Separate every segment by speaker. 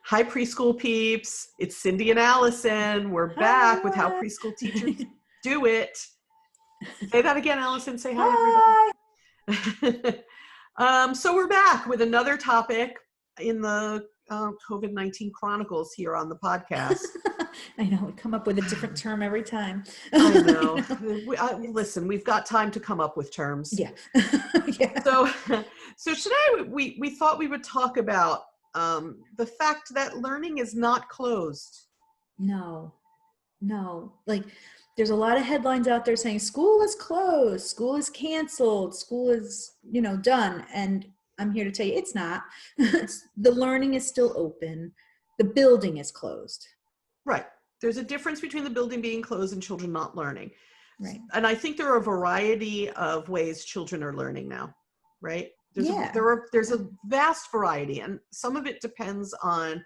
Speaker 1: Hi, preschool peeps. It's Cindy and Allison. We're back with How Preschool Teachers Do It. Say that again, Allison. Say hi, everybody. So we're back with another topic in the COVID-19 Chronicles here on the podcast.
Speaker 2: I know, we come up with a different term every time.
Speaker 1: I know. Listen, we've got time to come up with terms.
Speaker 2: Yeah. Yeah.
Speaker 1: So today we thought we would talk about the fact that learning is not closed.
Speaker 2: No. Like, there's a lot of headlines out there saying school is closed, school is canceled, school is, done. And I'm here to tell you it's not. The learning is still open. The building is closed.
Speaker 1: Right. There's a difference between the building being closed and children not learning.
Speaker 2: Right.
Speaker 1: And I think there are a variety of ways children are learning now, right? There's a vast variety, and some of it depends on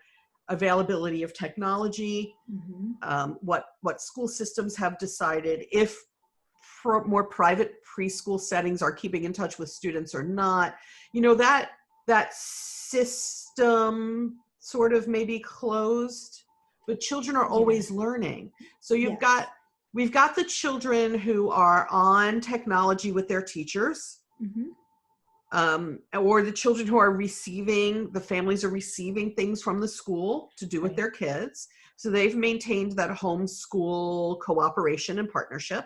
Speaker 1: availability of technology, what school systems have decided, if more private preschool settings are keeping in touch with students or not. That system sort of maybe closed, but children are always learning. So we've got the children who are on technology with their teachers, or the children who are the families are receiving things from the school to do with their kids. So they've maintained that homeschool cooperation and partnership.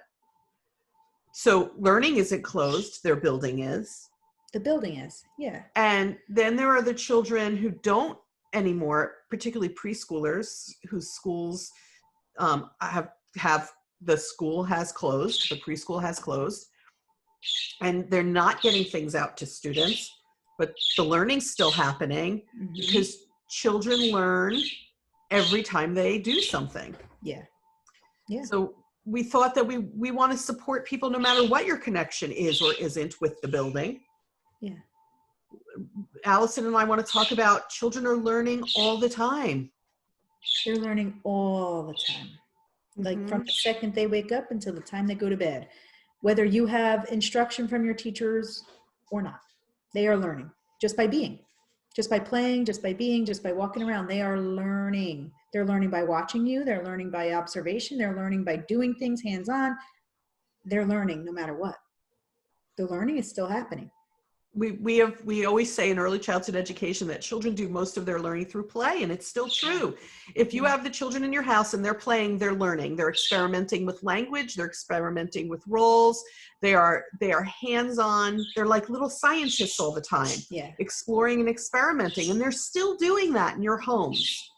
Speaker 1: So learning isn't closed, their building is.
Speaker 2: The building is, yeah.
Speaker 1: And then there are the children who don't anymore, particularly preschoolers whose schools the school has closed, the preschool has closed, and they're not getting things out to students, but the learning's still happening because children learn every time they do something.
Speaker 2: Yeah.
Speaker 1: So we thought that we want to support people no matter what your connection is or isn't with the building.
Speaker 2: Yeah.
Speaker 1: Allison and I want to talk about children are learning all the time.
Speaker 2: They're learning all the time. Like from the second they wake up until the time they go to bed. Whether you have instruction from your teachers or not, they are learning just by being, just by playing, just by being, just by walking around. They are learning. They're learning by watching you. They're learning by observation. They're learning by doing things hands-on. They're learning no matter what. The learning is still happening.
Speaker 1: We always say in early childhood education that children do most of their learning through play, and it's still true. If you have the children in your house and they're playing, they're learning. They're experimenting with language. They're experimenting with roles. They are hands-on. They're like little scientists all the time, exploring and experimenting, and they're still doing that in your homes.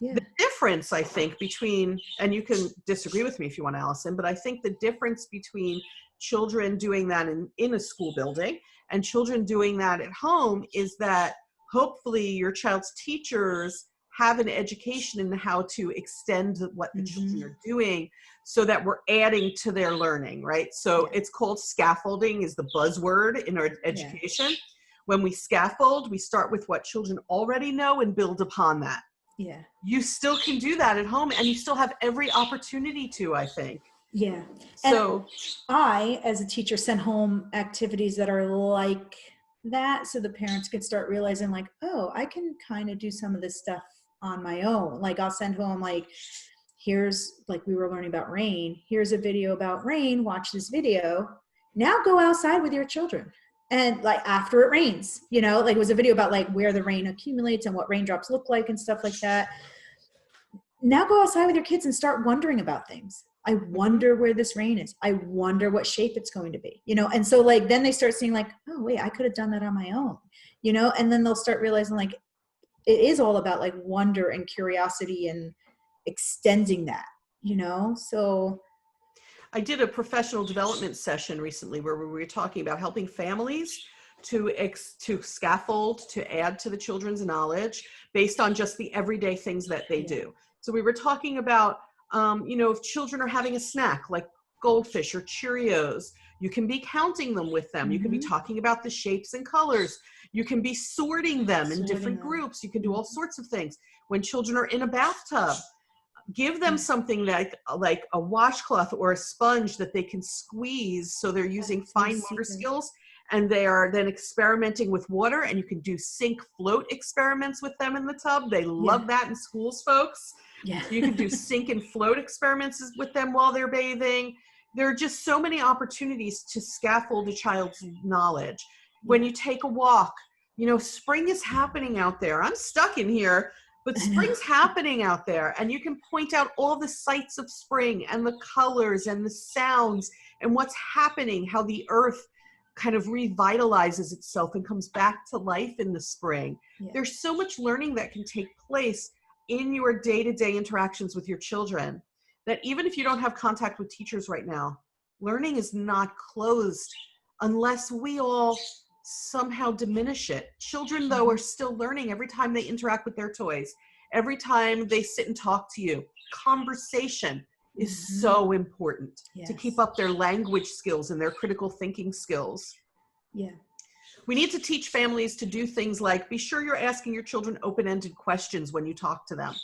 Speaker 1: Yeah. The difference, I think, between, and you can disagree with me if you want, Allison, but I think the difference between children doing that in a school building and children doing that at home is that hopefully your child's teachers have an education in how to extend what the children are doing so that we're adding to their learning, right? So it's called scaffolding is the buzzword in our education. When we scaffold, we start with what children already know and build upon that.
Speaker 2: Yeah. You
Speaker 1: still can do that at home and you still have every opportunity to, I think.
Speaker 2: Yeah.
Speaker 1: So
Speaker 2: and I, as a teacher, send home activities that are like that so the parents can start realizing like, oh, I can kind of do some of this stuff on my own. Like I'll send home like, here's like we were learning about rain. Here's a video about rain. Watch this video. Now go outside with your children. And like after it rains, like it was a video about like where the rain accumulates and what raindrops look like and stuff like that. Now go outside with your kids and start wondering about things. I wonder where this rain is. I wonder what shape it's going to be, and so like, then they start seeing like, oh wait, I could have done that on my own, and then they'll start realizing like, it is all about like wonder and curiosity and extending that, so.
Speaker 1: I did a professional development session recently where we were talking about helping families to scaffold, to add to the children's knowledge based on just the everyday things that they do. So we were talking about, if children are having a snack like goldfish or Cheerios, you can be counting them with them. You can be talking about the shapes and colors. You can be sorting them in different groups. You can do all sorts of things. When children are in a bathtub, give them something like a washcloth or a sponge that they can squeeze so they're using fine motor skills and they are then experimenting with water, and you can do sink float experiments with them in the tub. They love that in schools, folks.
Speaker 2: Yeah.
Speaker 1: You can do sink and float experiments with them while they're bathing. There are just so many opportunities to scaffold a child's knowledge. When you take a walk, you know, spring is happening out there. I'm stuck in here, but spring's happening out there, and you can point out all the sights of spring and the colors and the sounds and what's happening, how the earth kind of revitalizes itself and comes back to life in the spring. There's so much learning that can take place in your day-to-day interactions with your children that even if you don't have contact with teachers right now, learning is not closed unless we all somehow diminish it. Children, though, are still learning every time they interact with their toys, every time they sit and talk to you. Conversation is so important to keep up their language skills and their critical thinking skills. We need to teach families to do things like be sure you're asking your children open-ended questions when you talk to them.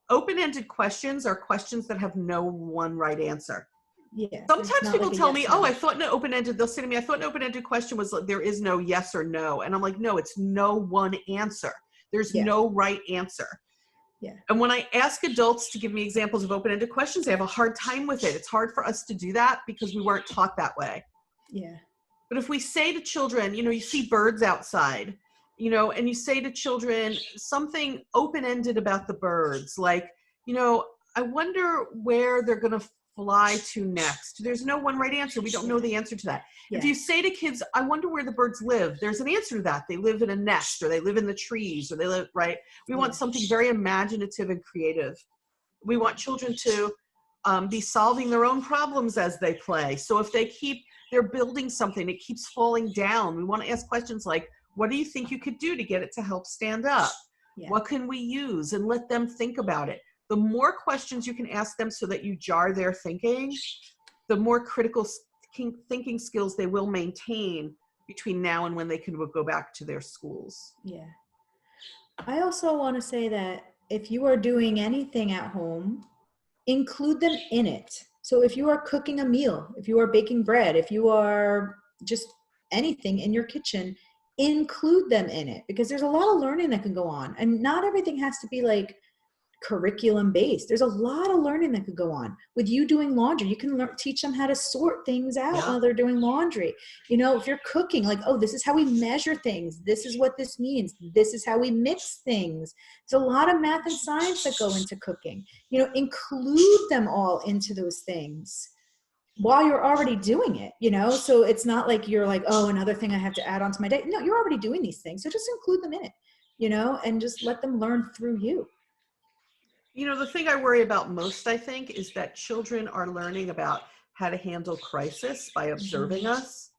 Speaker 1: Open-ended questions are questions that have no one right answer. Sometimes people tell me, oh, I thought an open-ended, they'll say to me, I thought an open-ended question was like, there is no yes or no. And I'm like, no, it's no one answer. There's no right answer. And when I ask adults to give me examples of open-ended questions, they have a hard time with it. It's hard for us to do that because we weren't taught that way. But if we say to children, you know, you see birds outside, you know, and you say to children something open-ended about the birds, like, you know, I wonder where they're going to fly to next. There's no one right answer. We don't know the answer to that. If you say to kids, I wonder where the birds live, there's an answer to that. They live in a nest, or they live in the trees, or they live, right? We want something very imaginative and creative. We want children to be solving their own problems as they play. So if they're building something, it keeps falling down. We want to ask questions like, what do you think you could do to get it to help stand up? What can we use? And let them think about it. The more questions you can ask them so that you jar their thinking, the more critical thinking skills they will maintain between now and when they can go back to their schools.
Speaker 2: I also want to say that if you are doing anything at home, include them in it. So if you are cooking a meal, if you are baking bread, if you are just anything in your kitchen, include them in it, because there's a lot of learning that can go on, and not everything has to be like curriculum based. There's a lot of learning that could go on with you doing laundry. You can teach them how to sort things out while they're doing laundry. You know, if you're cooking, like, oh, this is how we measure things. This is what this means. This is how we mix things. There's a lot of math and science that go into cooking. You know, include them all into those things while you're already doing it, you know? So it's not like you're like, oh, another thing I have to add on to my day. No, you're already doing these things. So just include them in it, you know, and just let them learn through you.
Speaker 1: You know, the thing I worry about most, I think, is that children are learning about how to handle crisis by observing us.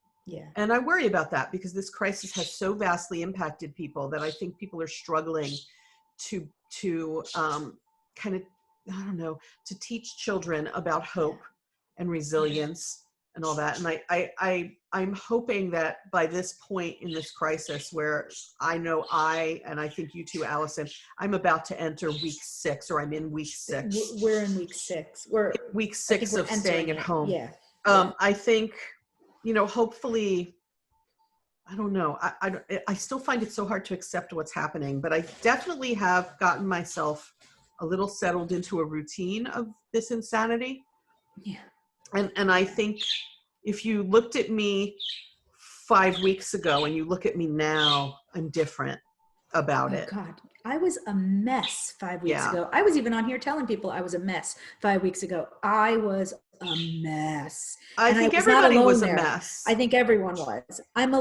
Speaker 1: And I worry about that because this crisis has so vastly impacted people that I think people are struggling to kind of, I don't know, to teach children about hope and resilience and all that. And I'm hoping that by this point in this crisis, where I know and I think you too, Allison, I'm about to enter week 6, or I'm in week 6.
Speaker 2: We're in week 6. We're
Speaker 1: week 6 of staying at home. I think, you know, hopefully, I don't know. I still find it so hard to accept what's happening, but I definitely have gotten myself a little settled into a routine of this insanity. And I think if you looked at me 5 weeks ago and you look at me now, I'm different about it.
Speaker 2: God, I was a mess 5 weeks ago. I was even on here telling people I was a mess 5 weeks ago. I was a mess.
Speaker 1: I think everybody was a mess.
Speaker 2: I think everyone was. I'm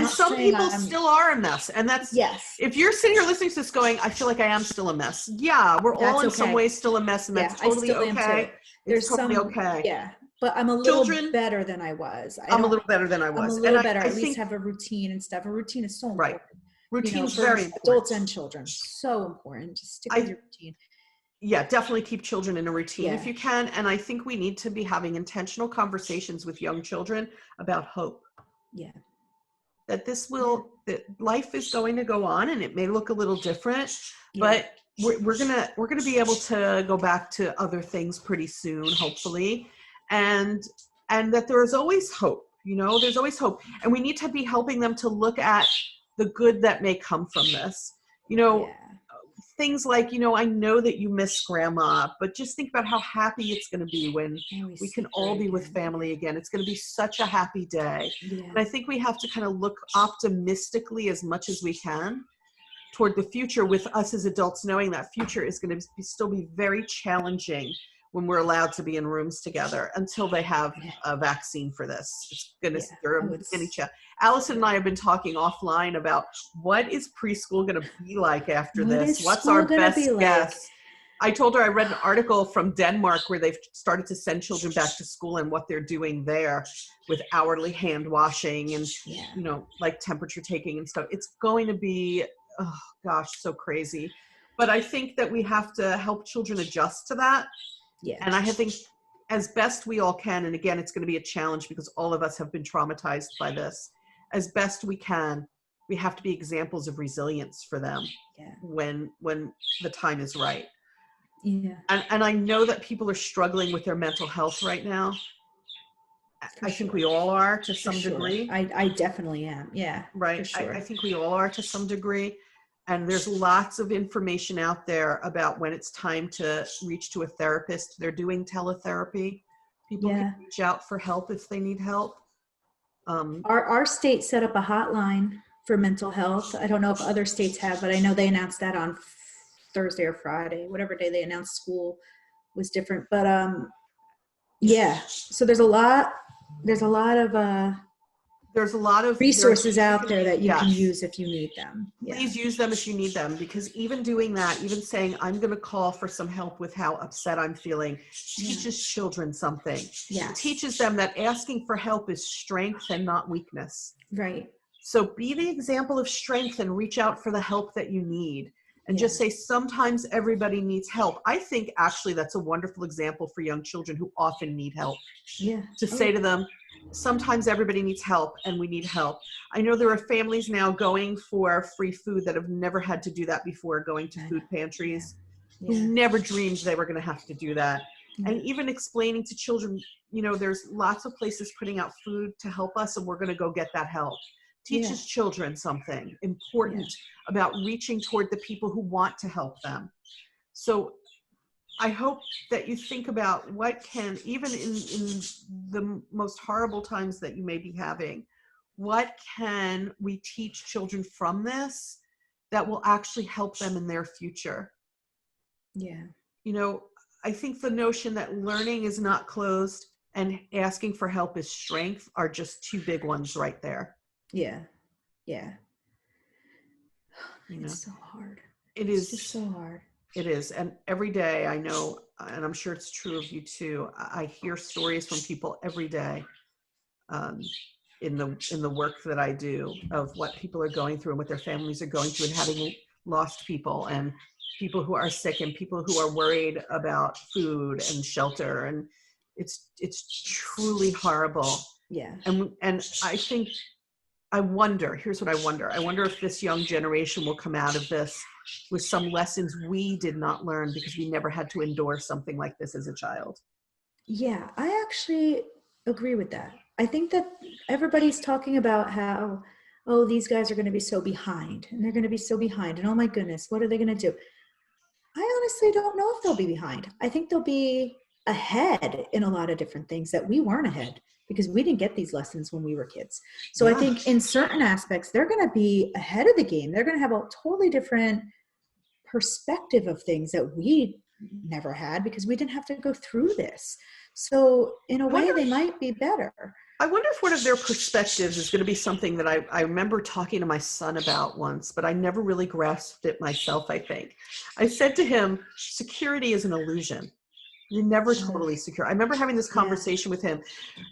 Speaker 1: some people still are a mess. And that's, if you're sitting here listening to this going, I feel like I am still a mess. Yeah, we're all in some ways still a mess, and that's totally okay. There's totally okay.
Speaker 2: But I'm a little better than I was.
Speaker 1: I'm a little better than I was.
Speaker 2: I'm a little better. At least have a routine and stuff. A routine is so important.
Speaker 1: Routine is very important.
Speaker 2: Adults and children, so important. Just stick with your routine.
Speaker 1: Yeah, definitely keep children in a routine if you can. And I think we need to be having intentional conversations with young children about hope. That that life is going to go on, and it may look a little different, but we're gonna be able to go back to other things pretty soon, hopefully, and that there is always hope. You know, there's always hope. And we need to be helping them to look at the good that may come from this. You know,
Speaker 2: Yeah.
Speaker 1: things like, you know, I know that you miss grandma, but just think about how happy it's going to be when we can all be with family again. It's going to be such a happy day.
Speaker 2: Yeah.
Speaker 1: And I think we have to kind of look optimistically as much as we can toward the future, with us as adults knowing that future is going to still be very challenging when we're allowed to be in rooms together until they have a vaccine for this. It's going to, they're a mini chat. Allison and I have been talking offline about what is preschool going to be like after this? What's our best guess? I told her I read an article from Denmark where they've started to send children back to school and what they're doing there with hourly hand washing and, you know, like temperature taking and stuff. It's going to be, oh gosh, so crazy. But I think that we have to help children adjust to that. Yeah. And I think as best we all can, and again, it's going to be a challenge because all of us have been traumatized by this, as best we can, we have to be examples of resilience for them when the time is right. Yeah. And I know that people are struggling with their mental health right now. I think we all are to some degree.
Speaker 2: I definitely am. Yeah.
Speaker 1: Right. I think we all are to some degree. And there's lots of information out there about when it's time to reach to a therapist. They're doing teletherapy. People can reach out for help if they need help.
Speaker 2: Our state set up a hotline for mental health. I don't know if other states have, but I know they announced that on Thursday or Friday, whatever day they announced school was different. But so there's a lot of resources out there that you can use if you need them.
Speaker 1: Please use them if you need them, because even doing that, even saying, I'm going to call for some help with how upset I'm feeling, teaches children something. It teaches them that asking for help is strength and not weakness.
Speaker 2: Right.
Speaker 1: So be the example of strength and reach out for the help that you need. And just say, sometimes everybody needs help. I think actually that's a wonderful example for young children who often need help. To say to them, sometimes everybody needs help and we need help. I know there are families now going for free food that have never had to do that before, going to food pantries, who never dreamed they were going to have to do that. And even explaining to children, you know, there's lots of places putting out food to help us and we're going to go get that help. Teaches children something important about reaching toward the people who want to help them. So I hope that you think about what can, even in the most horrible times that you may be having, what can we teach children from this that will actually help them in their future? Yeah. You know, I think the notion that learning is not closed and asking for help is strength are just two big ones right there.
Speaker 2: Yeah. It's so hard.
Speaker 1: It's
Speaker 2: just so hard.
Speaker 1: It is. And every day I know, and I'm sure it's true of you too, I hear stories from people every day in the work that I do of what people are going through and what their families are going through and having lost people and people who are sick and people who are worried about food and shelter. And it's truly horrible. Yeah. And I think, I wonder, here's what I wonder. I wonder if this young generation will come out of this with some lessons we did not learn because we never had to endure something like this as a child.
Speaker 2: Yeah, I actually agree with that. I think that everybody's talking about how, oh, these guys are going to be so behind and they're going to be so behind. And oh my goodness, what are they going to do? I honestly don't know if they'll be behind. I think they'll be ahead in a lot of different things that we weren't ahead because we didn't get these lessons when we were kids. So I think in certain aspects, they're going to be ahead of the game. They're going to have a totally different perspective of things that we never had because we didn't have to go through this. So in a way, they might be better.
Speaker 1: I wonder if one of their perspectives is going to be something that I remember talking to my son about once, but I never really grasped it myself, I think. I said to him, security is an illusion. You're never totally secure. I remember having this conversation with him.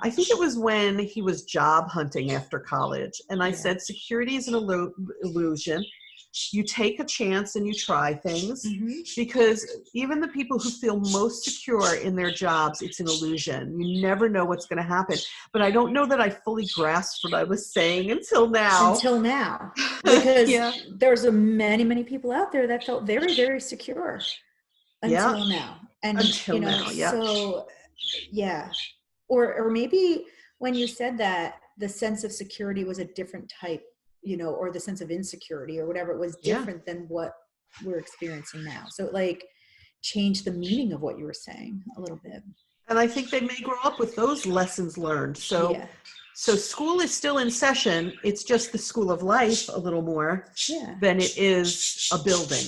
Speaker 1: I think it was when he was job hunting after college. And I said, security is an illusion. You take a chance and you try things because even the people who feel most secure in their jobs, it's an illusion. You never know what's going to happen. But I don't know that I fully grasped what I was saying until now.
Speaker 2: Because there's many, many people out there that felt very, very secure until now. And So or maybe when you said that, the sense of security was a different type, you know, or the sense of insecurity or whatever, it was different than what we're experiencing now. So it like changed the meaning of what you were saying a little bit.
Speaker 1: And I think they may grow up with those lessons learned. So, so school is still in session. It's just the school of life a little more than it is a building.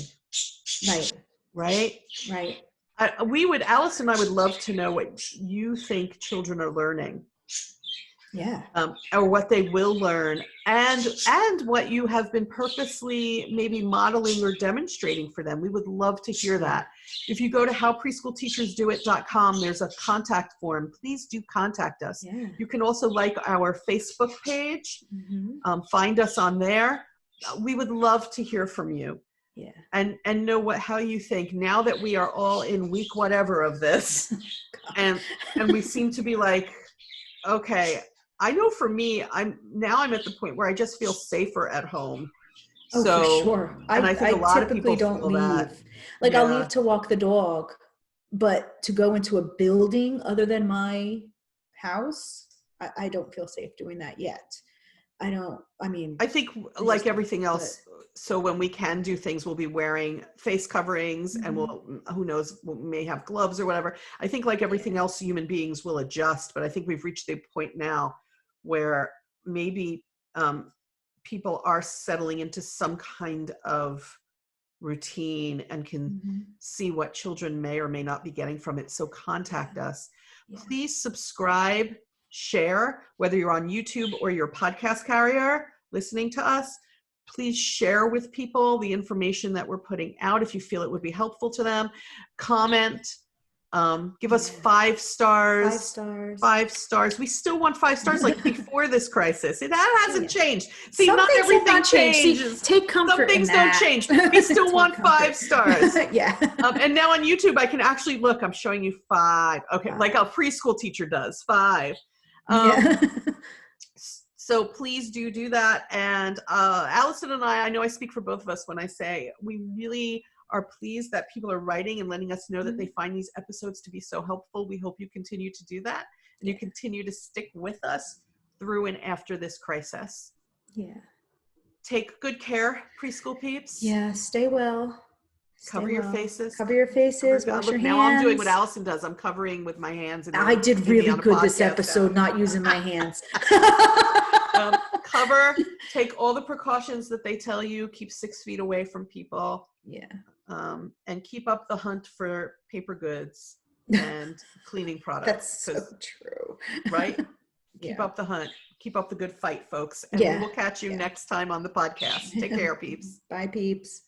Speaker 2: Right.
Speaker 1: Right?
Speaker 2: Right.
Speaker 1: Alison and I would love to know what you think children are learning.
Speaker 2: Yeah.
Speaker 1: Or what they will learn, and what you have been purposely maybe modeling or demonstrating for them. We would love to hear that. If you go to howpreschoolteachersdoit.com, there's a contact form. Please do contact us.
Speaker 2: Yeah.
Speaker 1: You can also like our Facebook page. Find us on there. We would love to hear from you.
Speaker 2: Yeah.
Speaker 1: And know how you think now that we are all in week whatever of this, and we seem to be like, okay. I know for me, I'm at the point where I just feel safer at home.
Speaker 2: Oh,
Speaker 1: so,
Speaker 2: for sure.
Speaker 1: And I think a lot of people
Speaker 2: don't
Speaker 1: feel
Speaker 2: leave.
Speaker 1: that.
Speaker 2: Like I'll leave to walk the dog, but to go into a building other than my house, I don't feel safe doing that yet. I think
Speaker 1: like everything else, so when we can do things, we'll be wearing face coverings and who knows, we may have gloves or whatever. I think like everything else, human beings will adjust, but I think we've reached the point now where maybe people are settling into some kind of routine and can see what children may or may not be getting from it. So contact us. Please subscribe, share, whether you're on YouTube or your podcast carrier listening to us. Please share with people the information that we're putting out if you feel it would be helpful to them. Comment. Give us 5 stars.
Speaker 2: 5 stars.
Speaker 1: 5 stars. We still want 5 stars like before this crisis. That hasn't changed. See,
Speaker 2: Some
Speaker 1: not
Speaker 2: things have
Speaker 1: everything
Speaker 2: not changed.
Speaker 1: changes.
Speaker 2: See, take comfort
Speaker 1: Some things
Speaker 2: in that.
Speaker 1: don't change. We still want 5 stars.
Speaker 2: Yeah.
Speaker 1: And now on YouTube, I can actually look. I'm showing you 5. Okay, 5. Like a preschool teacher does. 5. So please do that. And Alison and I know I speak for both of us when I say we really are pleased that people are writing and letting us know that they find these episodes to be so helpful. We hope you continue to do that and you continue to stick with us through and after this crisis.
Speaker 2: Yeah.
Speaker 1: Take good care, preschool peeps.
Speaker 2: Yeah, stay well.
Speaker 1: Cover your faces.
Speaker 2: Cover your faces. Wash your hands.
Speaker 1: Now I'm doing what Alison does. I'm covering with my hands. And
Speaker 2: I did really good this episode, not using my hands.
Speaker 1: Cover. Take all the precautions that they tell you. Keep 6 feet away from people.
Speaker 2: Yeah.
Speaker 1: And keep up the hunt for paper goods and cleaning products.
Speaker 2: That's so true.
Speaker 1: Right? Keep up the hunt. Keep up the good fight, folks. And we will catch you next time on the podcast. Take care, peeps.
Speaker 2: Bye, peeps.